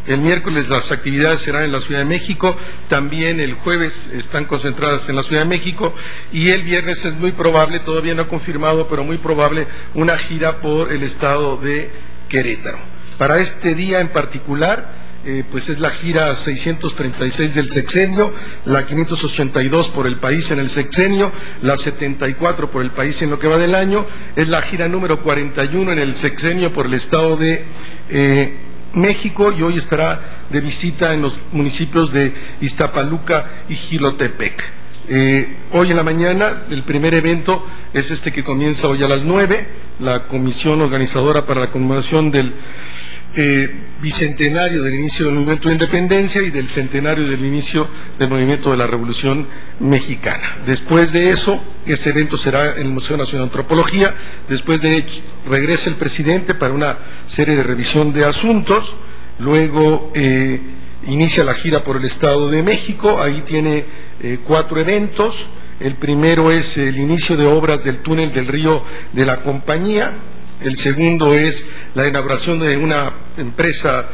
el miércoles las actividades serán en la Ciudad de México, también el jueves están concentradas en la Ciudad de México, y el viernes es muy probable, todavía no confirmado, pero muy probable, una gira por el estado de Querétaro. Para este día en particular, pues es la gira 636 del sexenio, la 582 por el país en el sexenio, la 74 por el país en lo que va del año, es la gira número 41 en el sexenio por el estado de México, y hoy estará de visita en los municipios de Iztapaluca y Jilotepec. Hoy en la mañana el primer evento es este que comienza hoy a las 9, la comisión organizadora para la conmemoración del bicentenario del inicio del movimiento de independencia y del centenario del inicio del movimiento de la Revolución Mexicana. Después de eso, ese evento será en el Museo Nacional de Antropología. Después de hecho, regresa el presidente para una serie de revisión de asuntos. Luego inicia la gira por el Estado de México. Ahí tiene 4 eventos. El primero es el inicio de obras del túnel del río de la Compañía. El segundo es la inauguración de una empresa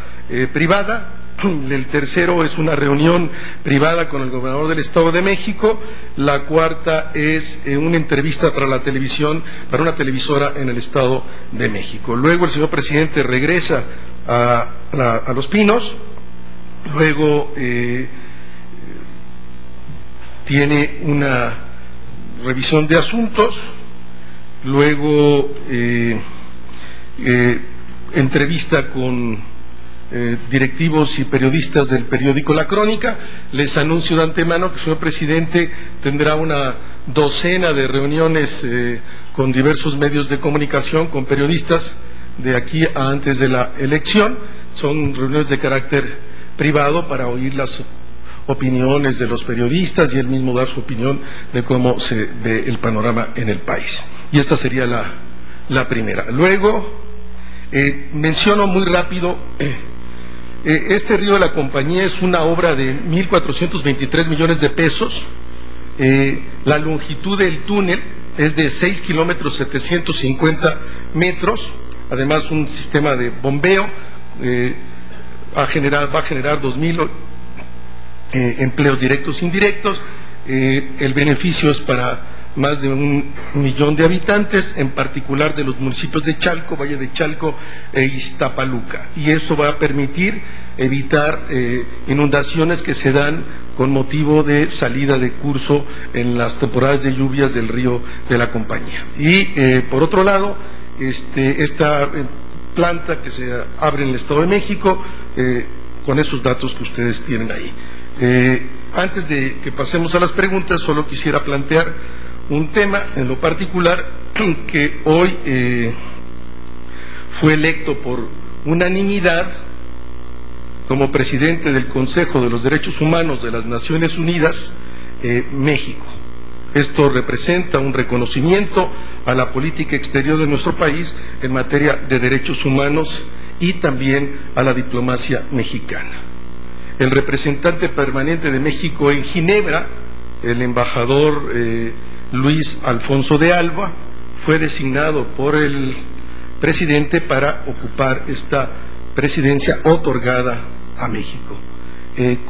privada El tercero es una reunión privada con el gobernador del Estado de México. La cuarta es una entrevista para la televisión, para una televisora en el Estado de México. Luego el señor presidente regresa a Los Pinos. Luego tiene una revisión de asuntos. Luego entrevista con directivos y periodistas del periódico La Crónica. Les anuncio de antemano que el señor presidente tendrá una docena de reuniones con diversos medios de comunicación, con periodistas de aquí a antes de la elección. Son reuniones de carácter privado para oír las opiniones de los periodistas y él mismo dar su opinión de cómo se ve el panorama en el país. Y esta sería la primera. Luego, menciono muy rápido, este Río de la Compañía es una obra de 1.423 millones de pesos. La longitud del túnel es de 6 kilómetros 750 metros. Además, un sistema de bombeo va a generar 2.000 empleos directos e indirectos. El beneficio es para más de 1 millón de habitantes, en particular de los municipios de Chalco, Valle de Chalco e Iztapaluca. Y eso va a permitir evitar inundaciones que se dan con motivo de salida de curso en las temporadas de lluvias del Río de la Compañía. Y por otro lado, esta planta que se abre en el Estado de México, con esos datos que ustedes tienen ahí. Antes de que pasemos a las preguntas, solo quisiera plantear un tema en lo particular, que hoy fue electo por unanimidad como presidente del Consejo de los Derechos Humanos de las Naciones Unidas, México. Esto representa un reconocimiento a la política exterior de nuestro país en materia de derechos humanos y también a la diplomacia mexicana. El representante permanente de México en Ginebra, el embajador Luis Alfonso de Alba, fue designado por el presidente para ocupar esta presidencia otorgada a México.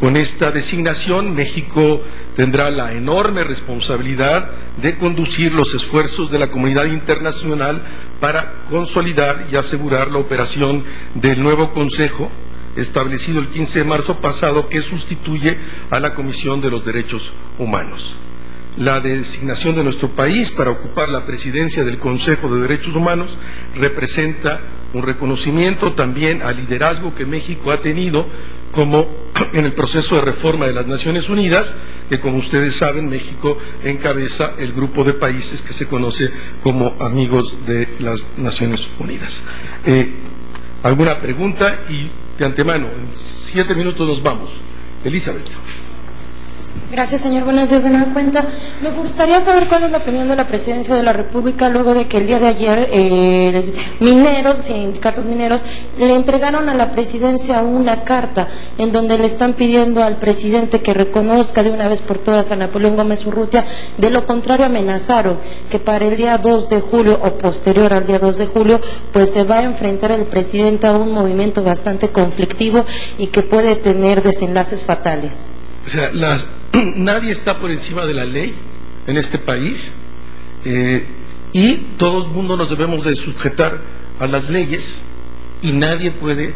Con esta designación, México tendrá la enorme responsabilidad de conducir los esfuerzos de la comunidad internacional para consolidar y asegurar la operación del nuevo Consejo, establecido el 15 de marzo pasado, que sustituye a la Comisión de los Derechos Humanos. La designación de nuestro país para ocupar la presidencia del Consejo de Derechos Humanos representa un reconocimiento también al liderazgo que México ha tenido como en el proceso de reforma de las Naciones Unidas, que como ustedes saben, México encabeza el grupo de países que se conoce como amigos de las Naciones Unidas. ¿Alguna pregunta? Y de antemano, en 7 minutos nos vamos. Elizabeth. Gracias, señor. Buenos días. De nueva cuenta, me gustaría saber cuál es la opinión de la Presidencia de la República luego de que el día de ayer mineros, sindicatos mineros, le entregaron a la Presidencia una carta en donde le están pidiendo al presidente que reconozca de una vez por todas a Napoleón Gómez Urrutia. De lo contrario, amenazaron que para el día 2 de julio o posterior al día 2 de julio, pues se va a enfrentar el presidente a un movimiento bastante conflictivo y que puede tener desenlaces fatales. O sea, nadie está por encima de la ley en este país y todo el mundo nos debemos de sujetar a las leyes y nadie puede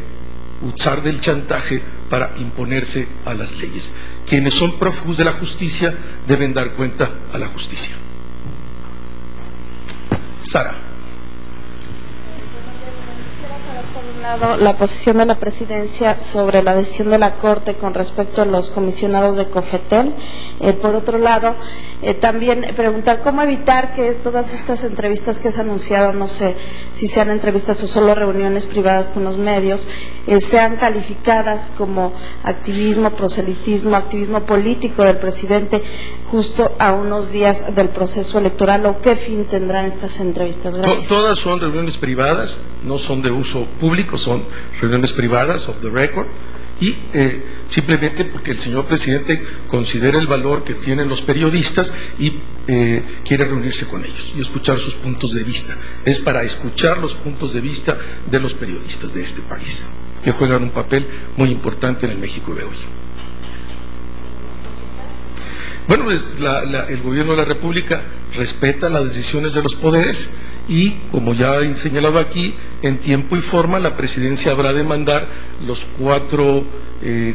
usar del chantaje para imponerse a las leyes. Quienes son prófugos de la justicia deben dar cuenta a la justicia. Sara. La posición de la Presidencia sobre la decisión de la Corte con respecto a los comisionados de COFETEL. Por otro lado, también preguntar cómo evitar que todas estas entrevistas que se han anunciado, no sé si sean entrevistas o solo reuniones privadas con los medios, sean calificadas como activismo, proselitismo, activismo político del presidente justo a unos días del proceso electoral, o qué fin tendrán estas entrevistas. Gracias. Todas son reuniones privadas, no son de uso público, son reuniones privadas, off the record, y simplemente porque el señor presidente considera el valor que tienen los periodistas y quiere reunirse con ellos y escuchar sus puntos de vista. Es para escuchar los puntos de vista de los periodistas de este país, que juegan un papel muy importante en el México de hoy. Bueno, pues el gobierno de la República respeta las decisiones de los poderes y, como ya he señalado aquí, en tiempo y forma la presidencia habrá de mandar los 4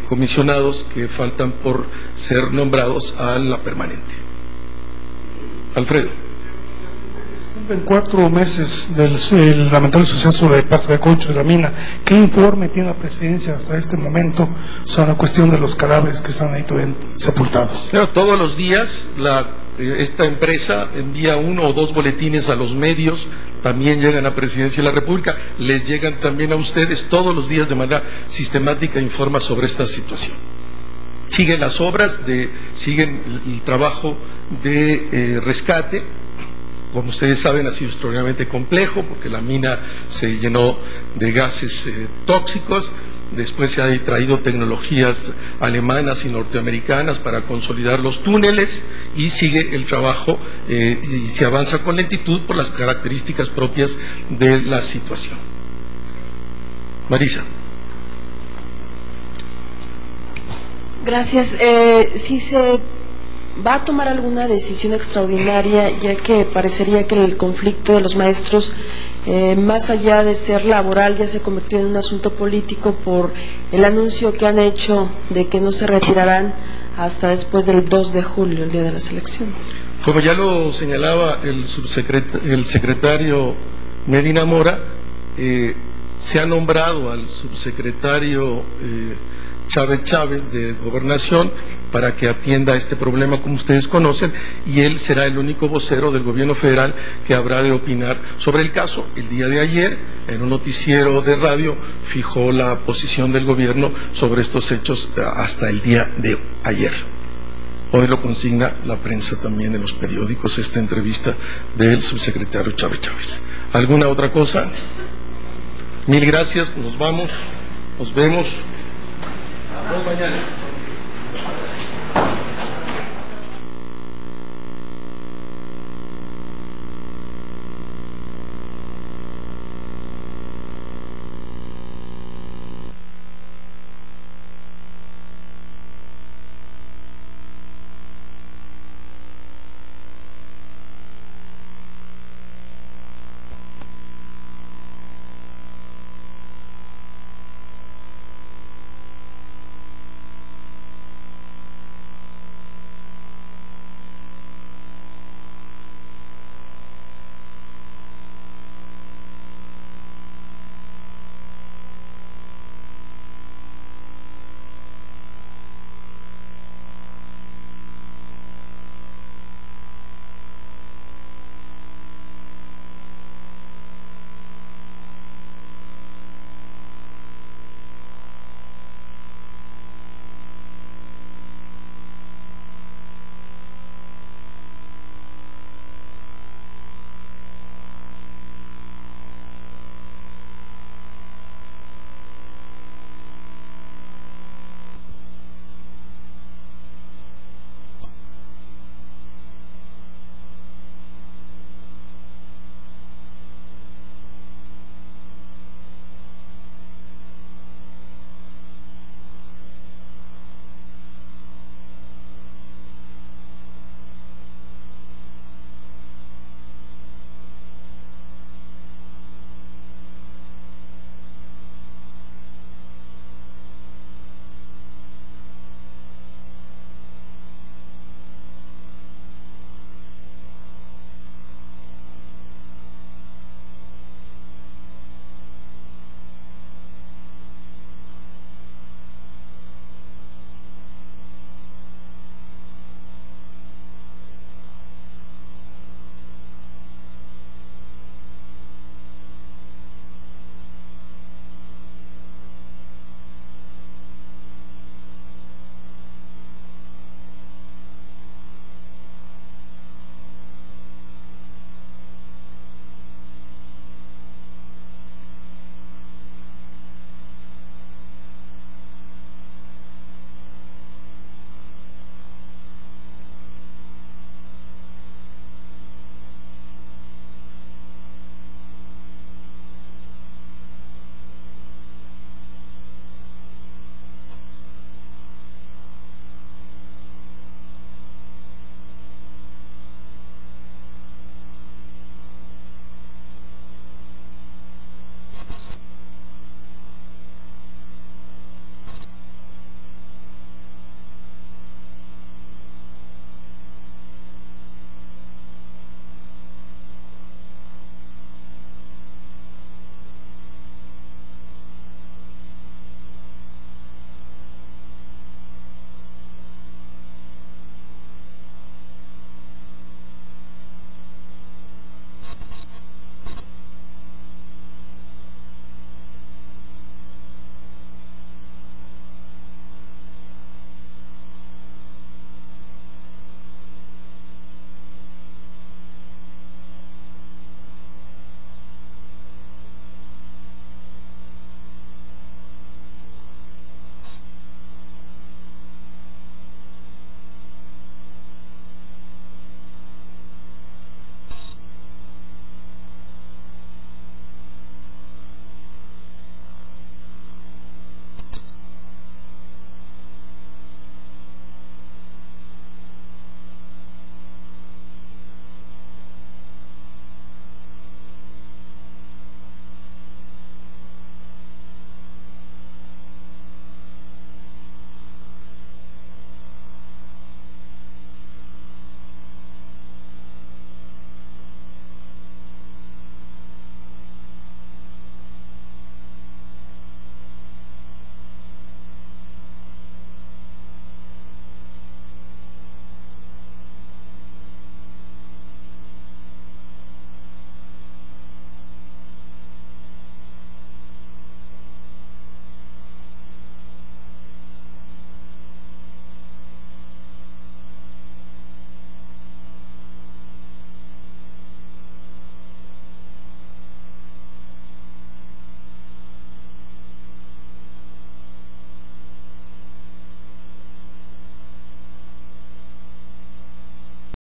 comisionados que faltan por ser nombrados a la permanente. Alfredo. En 4 meses del lamentable suceso de Plaza de Concho de la mina, ¿qué informe tiene la presidencia hasta este momento sobre la cuestión de los cadáveres que están ahí todavía sepultados? Pero todos los días esta empresa envía 1 o 2 boletines a los medios, también llegan a Presidencia de la República, les llegan también a ustedes, todos los días de manera sistemática informa sobre esta situación. Siguen las obras, siguen el trabajo de rescate. Como ustedes saben, ha sido extraordinariamente complejo porque la mina se llenó de gases tóxicos. Después se ha traído tecnologías alemanas y norteamericanas para consolidar los túneles y sigue el trabajo y se avanza con lentitud por las características propias de la situación. Marisa. Gracias. Si se va a tomar alguna decisión extraordinaria, ya que parecería que el conflicto de los maestros, más allá de ser laboral, ya se convirtió en un asunto político por el anuncio que han hecho de que no se retirarán hasta después del 2 de julio, el día de las elecciones. Como ya lo señalaba el secretario Medina Mora, se ha nombrado al subsecretario Chávez de Gobernación para que atienda este problema, como ustedes conocen, y él será el único vocero del gobierno federal que habrá de opinar sobre el caso. El día de ayer, en un noticiero de radio, fijó la posición del gobierno sobre estos hechos hasta el día de ayer. Hoy lo consigna la prensa también en los periódicos, esta entrevista del subsecretario Chávez. ¿Alguna otra cosa? Mil gracias, nos vamos, nos vemos. Hasta mañana.